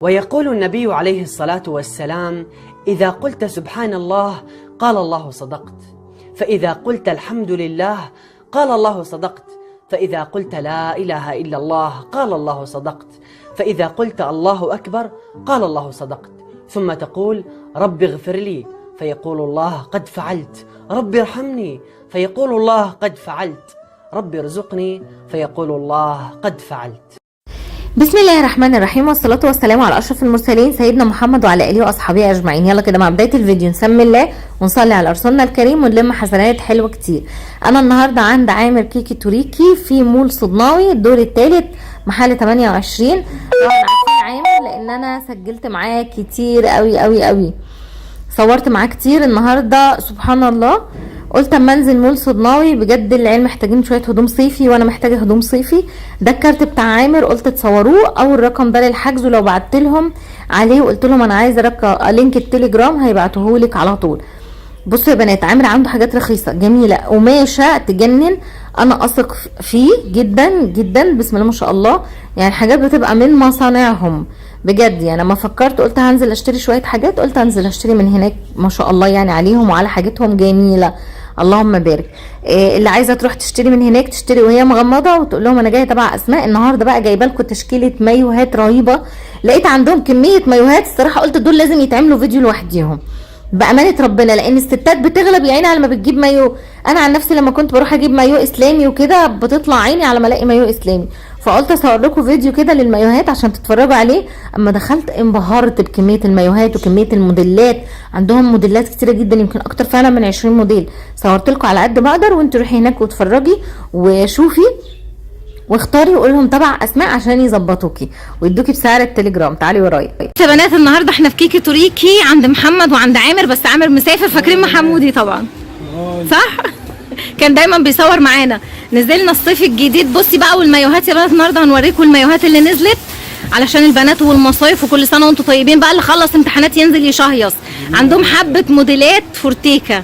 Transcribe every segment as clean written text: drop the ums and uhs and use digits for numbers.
ويقول النبي عليه الصلاة والسلام: إذا قلت سبحان الله قال الله صدقت، فإذا قلت الحمد لله قال الله صدقت، فإذا قلت لا إله إلا الله قال الله صدقت، فإذا قلت الله أكبر قال الله صدقت. ثم تقول: رب اغفر لي، فيقول الله: قد فعلت. رب ارحمني، فيقول الله: قد فعلت. رب ارزقني، فيقول الله: قد فعلت. بسم الله الرحمن الرحيم، والصلاة والسلام على أشرف المرسلين سيدنا محمد وعلى آله وأصحابه أجمعين. يلا كده مع بداية الفيديو نسمي الله ونصلي على رسولنا الكريم ونلم حسنات حلوة كتير. أنا النهاردة عند عامر كيكي توريكي في مول صدناوي الدور الثالث محل 28. طبعا عارفين عامر لأن أنا سجلت معاه كتير قوي قوي قوي، صورت معاه كتير. النهارده سبحان الله قلت اما انزل مول صدناوي، بجد العيال محتاجين شويه هدوم صيفي وانا محتاجه هدوم صيفي. ده الكارت بتاع عامر، قلت تصوروه او الرقم ده للحجز، ولو بعت لهم عليه وقلت لهم انا عايزه لينك التليجرام هيبعتوه لك على طول. بصوا يا بنات، عامر عنده حاجات رخيصه جميله قماشه تجنن، انا اثق فيه جدا جدا بسم الله ما شاء الله. يعني حاجات بتبقى من مصانعهم بجد. يعني لما فكرت قلت هنزل اشتري شويه حاجات، قلت هنزل اشتري من هناك ما شاء الله، يعني عليهم وعلى حاجتهم جميله اللهم بارك. اللي عايزه تروح تشتري من هناك تشتري وهي مغمضه وتقول لهم انا جايه تبع اسماء. النهارده بقى جايبه لكم تشكيله مايوهات رهيبه، لقيت عندهم كميه مايوهات الصراحه قلت دول لازم يتعملوا فيديو لوحديهم بامانه ربنا، لان الستات بتغلب يا عيني على ما بتجيب مايو. انا عن نفسي لما كنت بروح اجيب مايو اسلامي وكده بتطلع عيني على ما الاقي مايو اسلامي، فقلت اصور لكم فيديو كده للمايوهات عشان تتفرجوا عليه. اما دخلت انبهرت بكميه المايوهات وكميه الموديلات، عندهم موديلات كتيره جدا، يمكن اكتر فعلا من 20 موديل. صورت لكم على قد ما اقدر، وانتوا روحي هناك واتفرجي وشوفي واختاري وقول لهم تبع اسماء عشان يظبطوكي ويدوكي بسعر التليجرام. تعالي ورايا يا بنات. النهارده احنا في كيكي توريكي عند محمد وعند عامر، بس عامر مسافر. فاكرين محمودي طبعا صح؟ كان دايما بيصور معانا. نزلنا الصيف الجديد. بصي بقى والمايوهات يا بنات، النهارده هنوريكم المايوهات اللي نزلت علشان البنات والمصايف، وكل سنه وانتم طيبين. بقى اللي خلص امتحانات ينزل يشهيص. عندهم حبه موديلات فورتيكا،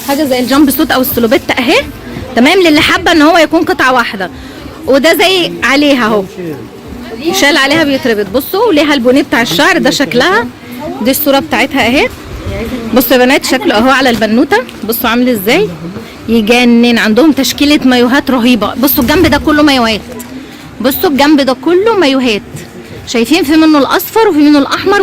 حاجه زي الجامب سوت او السلوبيت اهي، تمام، للي حابه ان هو يكون قطعه واحده. وده زي عليها اهو، شال عليها بيتربط. بصوا ليها البونيه بتاع الشعر، ده شكلها، دي الصوره بتاعتها اهي. بصوا يا بنات شكله اهو على البنوته، بصوا عامل ازاي يجنن. عندهم تشكيله مايوهات رهيبه. بصوا الجنب ده كله مايوهات، بصوا الجنب ده كله مايوهات، شايفين؟ في منه الاصفر وفي منه الاحمر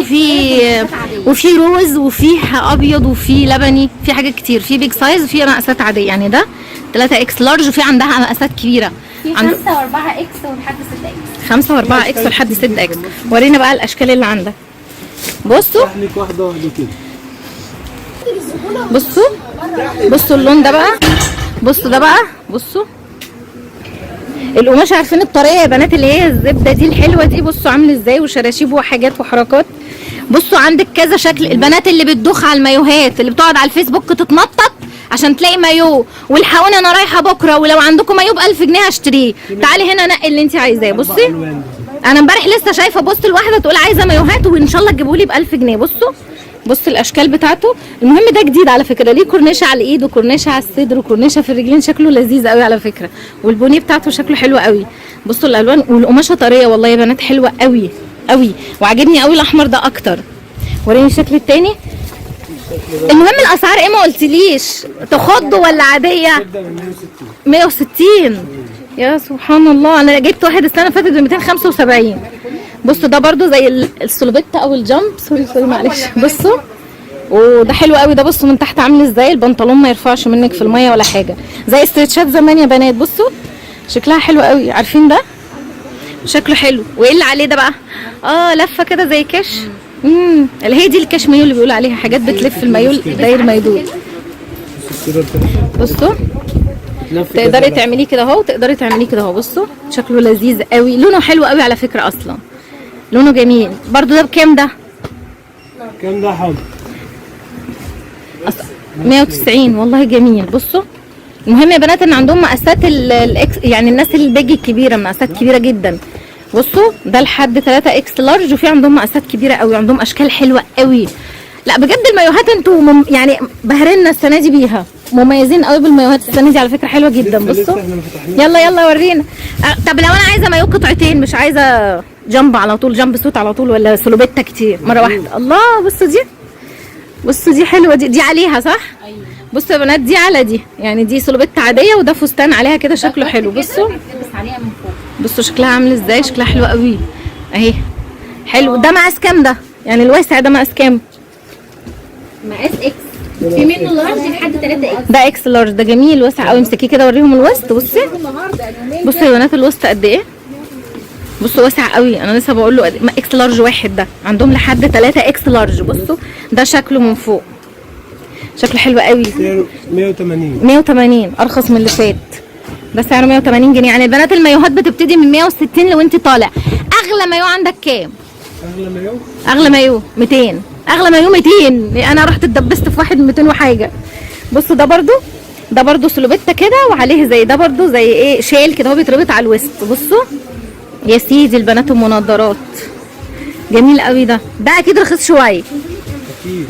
وفي روز وفي ابيض وفي لبني، في حاجات كتير، في بيج سايز وفي مقاسات عاديه. يعني ده 3 اكس لارج، وفي عندها مقاسات كبيره، في 5 و4 اكس ولحد 6 اكس. 5 و4 اكس ولحد 6 اكس. ورينا بقى الاشكال اللي عندك. بصوا بصوا اللون ده بقى، بصوا ده بقى، بصوا القماشه. عارفين الطريه يا بنات اللي هي الزبده دي الحلوه دي؟ بصوا عامل ازاي، وشراشيب وحاجات وحركات. بصوا عندك كذا شكل. البنات اللي بتدوخ على المايوهات، اللي بتقعد على الفيسبوك تتنطط عشان تلاقي مايو، والحقوني انا رايحه بكره، ولو عندكم مايو ب1000 جنيه هشتريه. تعالي هنا نقي اللي انت عايزاه. بصي انا امبارح لسه شايفه بوست الواحده تقول عايزه مايوهات وان شاء الله تجيبوا لي ب1000 جنيه. بصوا الاشكال بتاعته. المهم ده جديد على فكره، ليه كورنيشه على الايد وكورنيشه على الصدر وكورنيشه في الرجلين، شكله لذيذ قوي على فكره، والبونيه بتاعته شكله حلو قوي. بصوا الالوان والقماشه طريه والله يا بنات، حلوه قوي قوي، وعاجبني قوي الاحمر ده اكتر. وريني الشكل التاني. المهم الاسعار ايه ما قلتليش، تخض ولا عاديه؟ 160. يا سبحان الله، انا جبت واحد السنه اللي فاتت ب 275. بصوا ده برده زي السلوبيت او الجامب، سوري معلش. بصوا وده حلو قوي ده. بصوا من تحت عامل ازاي، البنطلون ما يرفعش منك في الميه ولا حاجه، زي استرتشات زمان يا بنات. بصوا شكلها حلو قوي، عارفين ده شكله حلو. وايه اللي عليه ده بقى؟ لفه كده زي كاش، اللي هي دي الكاش مايو اللي بيقولوا عليها، حاجات بتلف المايو داير ما يدور. بصوا تقدري تعمليه كده اهو، وتقدري تعمليه كده اهو. بصوا شكله لذيذ قوي، لونه حلو قوي على فكره، اصلا لونه جميل. برضو ده بكام ده؟ كام ده حب؟ 190 والله جميل. بصوا المهم يا بنات ان عندهم مقاسات يعني الناس اللي البيج الكبيره، مقاسات كبيره جدا. بصوا ده لحد 3 اكس لارج، وفي عندهم مقاسات كبيره قوي، عندهم اشكال حلوه قوي. لا بجد المايوهات انتوا يعني بهرنا السنه دي بيها، مميزين قوي بالمايوهات السنه دي على فكره، حلوه جدا. بصوا يلا ورينا. طب لو انا عايزه مايو قطعتين، مش عايزه جنب على طول، جنب سوت على طول، ولا سلوبيتا كتير مره واحده؟ الله بصوا دي، بصوا دي حلوه دي عليها صح؟ ايوه. بصوا يا بنات دي على دي، يعني دي سلوبيتا عاديه وده فستان عليها كده شكله حلو. بصوا بتلبس عليها من فوق. بصوا شكلها عامل ازاي، شكلها حلو قوي اهي. حلو. ده مقاس كام ده؟ يعني الواسع ده مقاس كام؟ مقاس اكس، في منه لارج لحد 3 اكس. ده اكس لارج، ده جميل واسع قوي. امسكيه كده وريهم الوسط. بصي بصوا يا بنات الوسط قد ايه، بصوا واسع قوي. انا لسه بقول له اكس لارج واحد، ده عندهم لحد 3 اكس لارج. بصوا ده شكله من فوق شكله حلو قوي. 180 ارخص من اللي فات. ده سعره 180 جنيه. يعني البنات المايوهات بتبتدي من 160 لو انت طالع. اغلى مايو عندك كام؟ اغلى مايو 200. اغلى مايو 200. انا رحت اتدبست في واحد 200 وحاجه. بصوا ده برضو سلوبيتا كده وعليه زي ده برضو زي ايه شال كده، هو بيتربط على الوسط. بصوا يا سيدي البنات المنضرات جميل قوي. ده اكيد رخيص شويه. اكيد.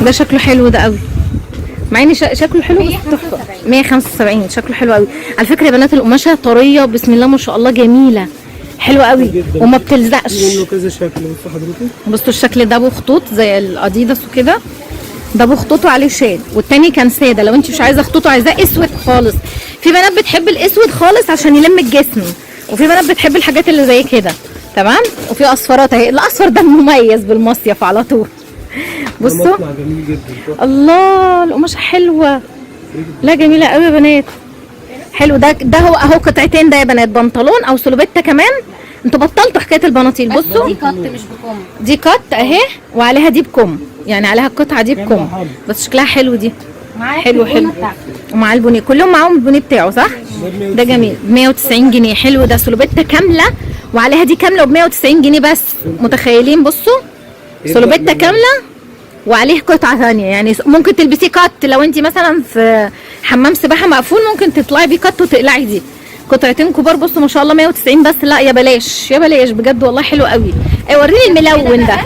ده شكله حلو ده قوي، مع ان شكله حلو بس تحفه. 175 شكله حلو قوي. على فكره يا بنات القماشه طريه بسم الله ما شاء الله، جميله حلوه قوي وما بتلزقش. في منه كذا شكل. بصوا حضرتك، بصوا الشكل ده ابو خطوط زي الاديداس وكده، ده ابو خطوط وعليه شاد، والتاني كان ساده. لو انت مش عايزه خطوط وعايزاه اسود خالص. في بنات بتحب الاسود خالص عشان يلم الجسم، وفي بنات بتحب الحاجات اللي زي كده تمام. وفي اصفرات اهي، الاصفر ده مميز بالمصيف على طول. بصوا جميل جدا. الله القماشه حلوه، لا جميله قوي يا بنات. حلو. ده هو اهو قطعتين ده يا بنات، بنطلون او سلوبيتا كمان. انتوا بطلتوا حكايه البناطيل. بصوا دي كات مش بكم، دي كات اهي وعليها دي بكم، يعني عليها القطعه دي بكم بس شكلها حلو. دي حلو ومع البونيه كلهم معاهم البونيه بتاعه صح. ده جميل ب 190 جنيه. حلو. ده سلوبيتا كامله وعليها دي كامله ب 190 جنيه بس. متخيلين؟ بصوا سلوبيتا كامله وعليه قطعه ثانيه، يعني ممكن تلبسيه كات لو انت مثلا في حمام سباحه مقفول، ممكن تطلعي بيه كات وتقلعي دي. قطعتين كبار بصوا ما شاء الله 190 بس. لا يا بلاش يا بلاش بجد والله حلو قوي. وريني الملون ده.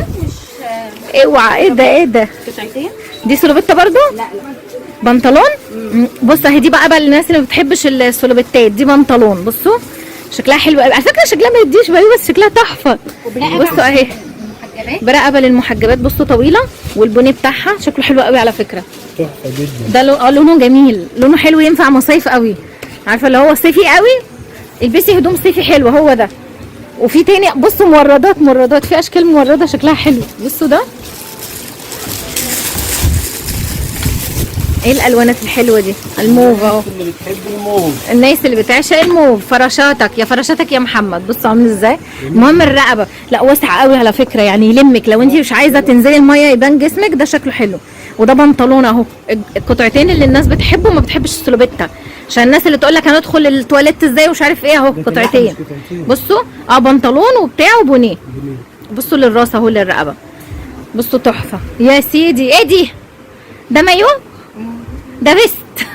اوعى ايه ده قطعتين. دي سلوبيتا برضو؟ لا بنطلون. بص اهي دي بقى للناس اللي ما بتحبش السلوبيتات، دي بنطلون. بصوا شكلها حلو قوي على فكره، شكلها ما يديش بالي بس شكلها تحفه. بصوا اهي برقبه للمحجبات. بصوا طويله والبونيه بتاعها شكله حلو قوي على فكره، تحفه جدا. ده لونه جميل، لونه حلو ينفع مصيف قوي. عارفه اللي هو صيفي قوي، البسي هدوم صيفي حلو هو ده. وفي تاني بصوا موردات في اشكال مورده شكلها حلو. بصوا ده ايه الالوانات الحلوه دي؟ الموف اهو. اللي بتحب الموف، الناس اللي بتعشق الموف. فراشاتك يا محمد. بصوا عامل ازاي. المهم الرقبه لا واسعه قوي على فكره، يعني يلمك لو انت مش عايزه تنزلي الميه يبان جسمك. ده شكله حلو. وده بنطلون اهو. القطعتين اللي الناس بتحبه وما بتحبش السلوبيتا، عشان الناس اللي تقول لك هندخل التواليت ازاي ومش عارف ايه. اهو قطعتين. بصوا بنطلون وبتاع وبونيه. بصوا للراس اهو للرقبه. بصوا تحفه يا سيدي. ايه دي؟ ده مايو؟ ده بست.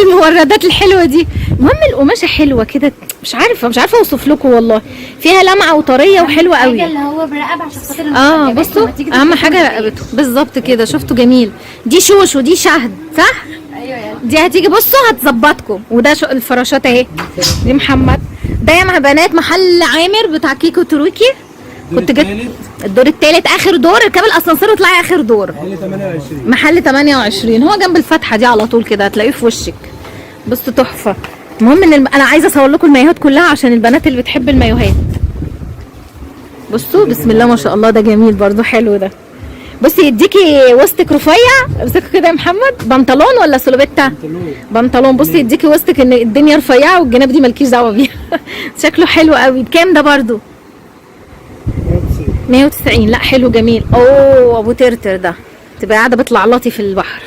الموردات الحلوه دي. المهم القماشه حلوه كده، مش عارفه اوصف لكم والله. فيها لمعه وطريه وحلوه قوي. حاجه اللي هو برقبه عشان خاطر بصوا اهم حاجه رقبته بالظبط كده. شفتوا جميل. دي شوش ودي شهد صح. ايوه دي هتيجي بصوا هتظبطكم. وده الفراشات اهي دي محمد. ده يا بنات محل عامر بتاع كيكو ترويكي. كنت جبت الدور الثالث اخر دور. اركبي الاسانسير وطلعي اخر دور. محل 28 هو جنب الفتحه دي على طول كده، هتلاقيه في وشك. بصوا تحفه. المهم ان انا عايزه اصور لكم المايوهات كلها عشان البنات اللي بتحب المايوهات. بصوا بسم الله ما شاء الله. ده جميل برضو حلو ده. بصي يديكي وسطك رفيع. امسكوا كده يا محمد. بنطلون ولا سلوبيتا؟ بنطلون. بصي يديكي وسطك ان الدنيا رفيعه والجناب دي مالكيش دعوه بيها. شكله حلو قوي. بكام ده برضو؟ 190. لا حلو جميل. ابو ترتر ده تبقى قاعده بتلعلطي في البحر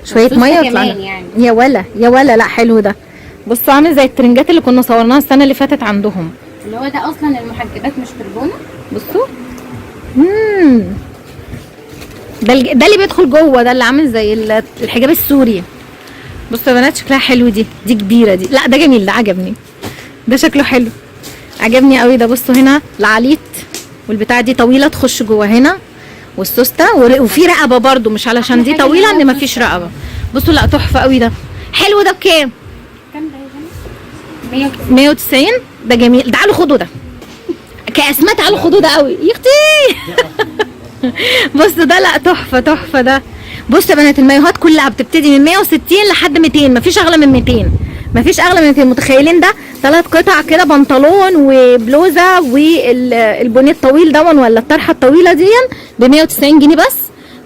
شويه ميه وتطلعي يعني. يا ولا لا حلو ده. بصوا عامل زي الترنجات اللي كنا صورناها السنه اللي فاتت عندهم، اللي هو ده اصلا المحجبات مش تربونه. بصوا ده اللي بيدخل جوه، ده اللي عامل زي الحجاب السوري. بصوا يا بنات شكلها حلو. دي كبيره دي. لا ده جميل، ده عجبني، ده شكله حلو عجبني قوي ده. بصوا هنا العليت والبتاعه دي طويله تخش جوه هنا، والسوسته وفي رقبه برده، مش علشان دي طويله ان مفيش رقبه. بصوا لا تحفه قوي ده. حلو ده. بكام؟ كام ده يا جماعه؟ 190. ده جميل. تعالوا خدوا ده. كاسماء تعالوا خدوا ده قوي يا اختي. بص ده لا تحفه تحفه ده. بص يا بنات المايوهات كلها بتبتدي من 160 لحد 200، مفيش اغلى من 200، مفيش اغلى من 200. متخيلين ده 3 قطع كده، بنطلون وبلوزه والبونيه الطويل دون ولا الطرحه الطويله دي ب 190 جنيه بس.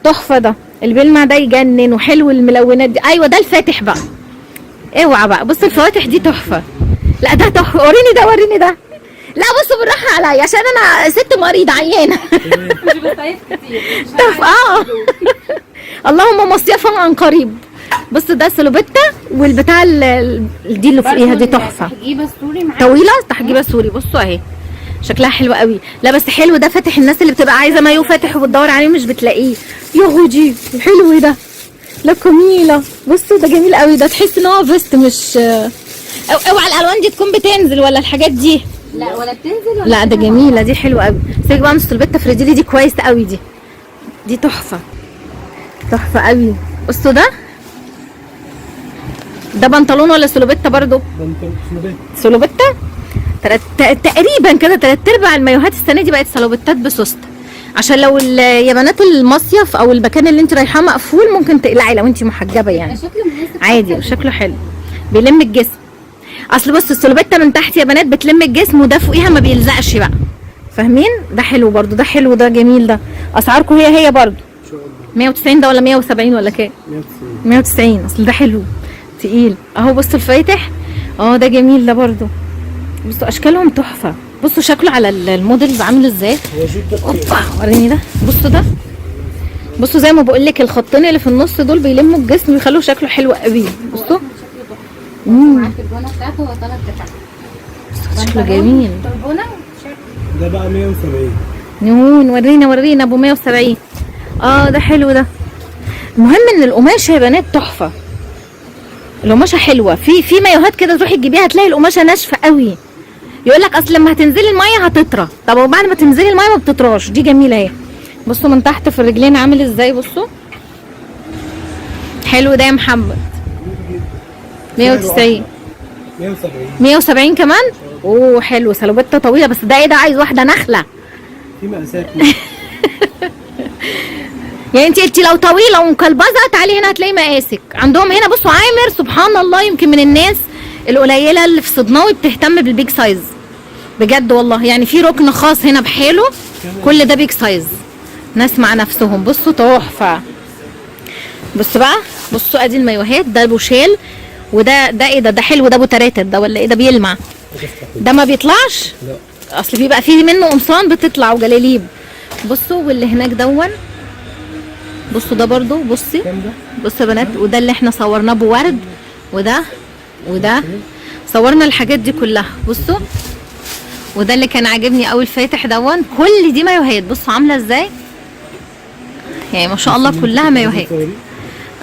تحفه ده اللي بيلمع ده يجنن، وحلو الملونات دي. ايوه ده الفاتح بقى، اوعى بقى. بص الفواتح دي تحفه. لا ده تحفه، وريني ده وريني ده. لا بصوا بالراحه عليا عشان انا ست مريضه عيانه. مش بصيف كتير. تحفه اللهم مصيفا عن قريب. بص ده سلوبيتا، والبتاع دي اللي فوقيها دي تحفه، تحجيبه سوري معاك طويله تحجيبه سوري. بصوا اهي شكلها حلو قوي. لا بس حلو ده فاتح، الناس اللي بتبقى عايزه مايو فاتح وبتدور عليه مش بتلاقيه. يا هودي حلو ده، لا جميله. بصوا ده جميل قوي ده، تحس ان هو فيست مش اوعى الالوان دي تكون بتنزل ولا الحاجات دي. لا ولا بتنزل ولا لا ده جميله دي، حلوه قوي. سيبك بقى من السلوبيتا فريديلي دي كويس قوي، دي تحفه تحفه قوي. بصوا ده بنطلون ولا سلوبيتا برضو؟ سلوبيتا تقريبا كده 3/4 المايوهات السنه دي بقت سلوبيتات بسوست، عشان لو يا بنات المصيف او المكان اللي انت رايحاه مقفول ممكن تقلعي لو انت محجبه يعني. شكله مناسب عادي وشكله حلو، بيلم الجسم. اصل بص السلوبيتا من تحت يا بنات بتلم الجسم، وده فوقيها ما بيلزقش بقى، فاهمين؟ ده حلو برضو، ده حلو ده جميل ده. اسعاركم هي برضو 190 ده ولا 170 ولا كام؟ 190. اصل ده حلو تقيل اهو. بصوا الفاتح ده جميل ده برضو. بصوا اشكالهم تحفه. بصوا شكله على الموديلز عامل ازاي. اوبا وريني ده. بصوا ده، بصوا زي ما بقول لك الخطين اللي في النص دول بيلموا الجسم ويخلوا شكله حلو قوي. بصوا معاك البونه بتاعته، هو 3 قطع. شكله جميل. البونه ده بقى 170. نهون ورينا ابو 170. ده حلو ده. المهم ان القماشه يا بنات تحفه، القماشه حلوه. في مايوهات كده تروحي تجيبيها تلاقي القماشه ناشفه قوي، يقول لك اصل لما هتنزلي الميه هتطرى. طب وبعد ما تنزلي الميه ما بتطراش. دي جميله اهي. بصوا من تحت في الرجلين عامل ازاي. بصوا حلو ده يا محمد. 190 170 كمان. اوه حلو، سلوبيتا طويله. بس ده ايه ده؟ عايز واحده نخله. في مقاسات. يعني انت لو طويله ومكلبزه تعالي هنا هتلاقي مقاسك عندهم هنا. بصوا عامر سبحان الله يمكن من الناس القليله اللي في صدناوي بتهتم بالبيج سايز بجد والله. يعني في ركن خاص هنا بحاله، كل ده بيج سايز، ناس مع نفسهم. بصوا تحفه. بصوا بقى، بصوا ادي المايوهات. ده بوشيل، وده ايه ده حلو ده ابو 3 ده ولا ايه ده؟ بيلمع ده ما بيطلعش. لا اصل في بقى فيه منه قمصان بتطلع وجلاليب. بصوا واللي هناك دون. بصوا ده برضو. بصي بصوا يا بنات، وده اللي احنا صورناه بورد، وده صورنا الحاجات دي كلها. بصوا وده اللي كان عاجبني قوي الفاتح دون. كل دي مايوهات. بصوا عامله ازاي يعني ما شاء الله كلها مايوهات.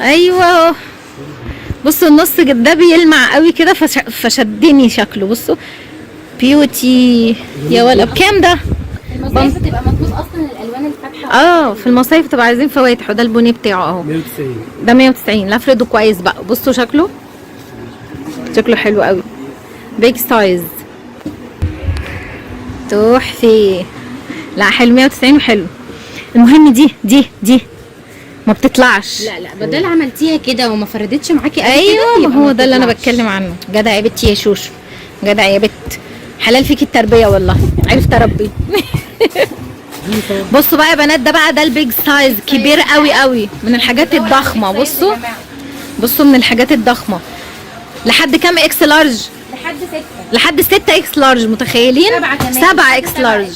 ايوه بصوا النص ده بيلمع قوي كده فشدني شكله. بصوا بيوتي يا ولا بكام ده؟ المصايف بتبقى مطلوب اصلا الالوان الفاتحه. في المصايف بتبقى عايزين فواتح، وده البونيه بتاعه اهو 190. ده 190. لا افرده كويس بقى. بصوا شكله حلو قوي، بيج سايز تحفه. لا حلو 190 وحلو. المهم دي ما بتطلعش. لا بدل عملتيها كده وما فردتش معاكي. ايوه ما هو ده اللي انا بتكلم عنه. جدع يا بنتي يا شوشو، جدع يا بت، حلال فيكي التربيه والله، عرفت اربي. بصوا بقى يا بنات، ده البيج سايز كبير قوي من الحاجات الضخمه. بصوا من الحاجات الضخمه. لحد كام اكس لارج؟ لحد 6 اكس لارج. متخيلين؟ 7 اكس لارج.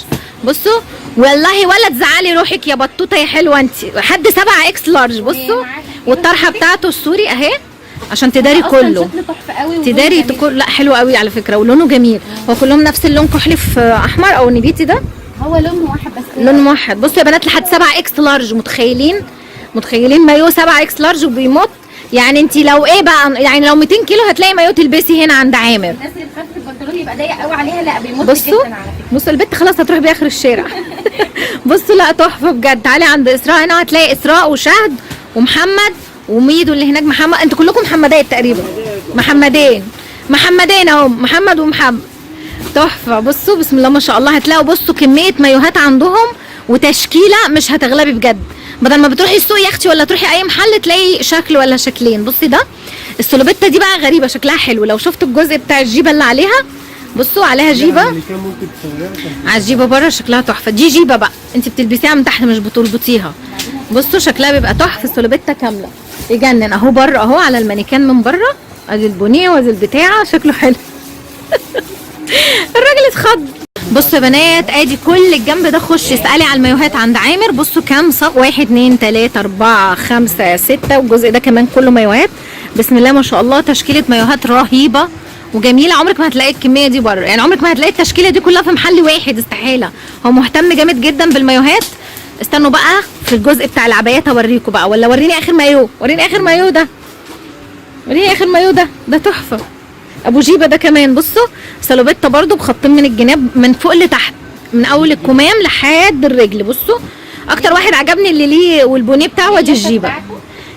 بصوا والله ولا تزعلي روحك يا بطوطه يا حلوه انت، لحد 7 اكس لارج. بصوا والطرحه بتاعته السوري اهي عشان تداري كله، تداري كل. لا حلو قوي على فكره، ولونه جميل. هو كلهم نفس اللون كحلي في احمر او نبيتي ده، هو لون واحد بس، لون واحد. بصوا يا بنات لحد 7 اكس لارج. متخيلين مايو 7 اكس لارج وبيمط. يعني انت لو ايه بقى، يعني لو 200 كيلو هتلاقي مايو تلبسي هنا عند عامر. الناس اللي بتخاف البنطلون يبقى ضيق قوي عليها لا بيمط بصوا جدا على فكره. بصوا البت خلاص هتروح بيه اخر الشارع. بصوا لا تحفه بجد. تعالي عند اسراء هنا هتلاقي اسراء وشهد ومحمد وميدو اللي هناك. محمد انتوا كلكم محمدات تقريبا، محمدين اهو، محمد ومحمد. تحفه. بصوا بسم الله ما شاء الله، هتلاقوا بصوا كميه مايوهات عندهم وتشكيله مش هتغلبي بجد. بدل ما بتروحي السوق يا اختي ولا تروحي اي محل تلاقي شكل ولا شكلين. بصي ده السلوبيتا دي بقى غريبه شكلها حلو. لو شفتوا الجزء بتاع الجيبه اللي عليها، بصوا عليها جيبه اللي كان ممكن تصوريها على الجيبه بره شكلها تحفه. دي جيبه بقى انت بتلبسيها من تحت مش بتربطيها. بصوا شكلها بيبقى تحفه، السلوبيتا كامله يجنن اهو بره اهو على المانيكان من بره. ادي البونيه وادي البتاعه شكله حلو. الراجل اتخض. بصوا يا بنات ادي كل الجنب ده، خشي اسالي على المايوهات عند عامر. بصوا كام صف، 1 2 3 4 5 6، والجزء ده كمان كله مايوهات. بسم الله ما شاء الله، تشكيله مايوهات رهيبه وجميله. عمرك ما هتلاقي الكميه دي بره، يعني عمرك ما هتلاقي التشكيله دي كلها في محل واحد، استحاله. هو مهتم جامد جدا بالمايوهات. استنوا بقى في الجزء بتاع العبايات اوريكم بقى، ولا وريني اخر مايو، وريني اخر مايو ده، وريني اخر مايو ده تحفه. ابو جيبه ده كمان بصوا سلوبيتا برده بخطين من الجناب من فوق لتحت، من اول الكمام لحد الرجل. بصوا اكتر واحد عجبني اللي ليه والبونيه بتاعه دي الجيبه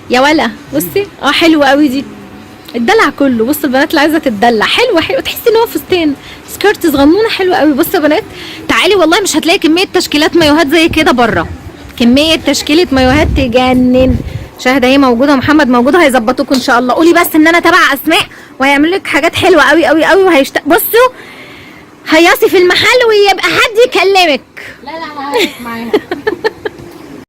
يا ولا. بصي حلوه قوي دي، الدلع كله. بصوا البنات اللي عايزه تتدلع، حلوه تحسي ان هو فستان سكيرت صغنونه حلوه قوي. بصوا يا بنات تعالي والله مش هتلاقي كميه تشكيلات مايوهات زي كده بره، كميه تشكيله مايوهات تجنن. شاهد اهي موجوده، محمد موجوده، هيظبطوكوا ان شاء الله. قولي بس ان انا تبع اسماء وهيعمل لك حاجات حلوه قوي قوي قوي بصوا هيصي في المحل ويبقى حد يكلمك. لا هقف معاها.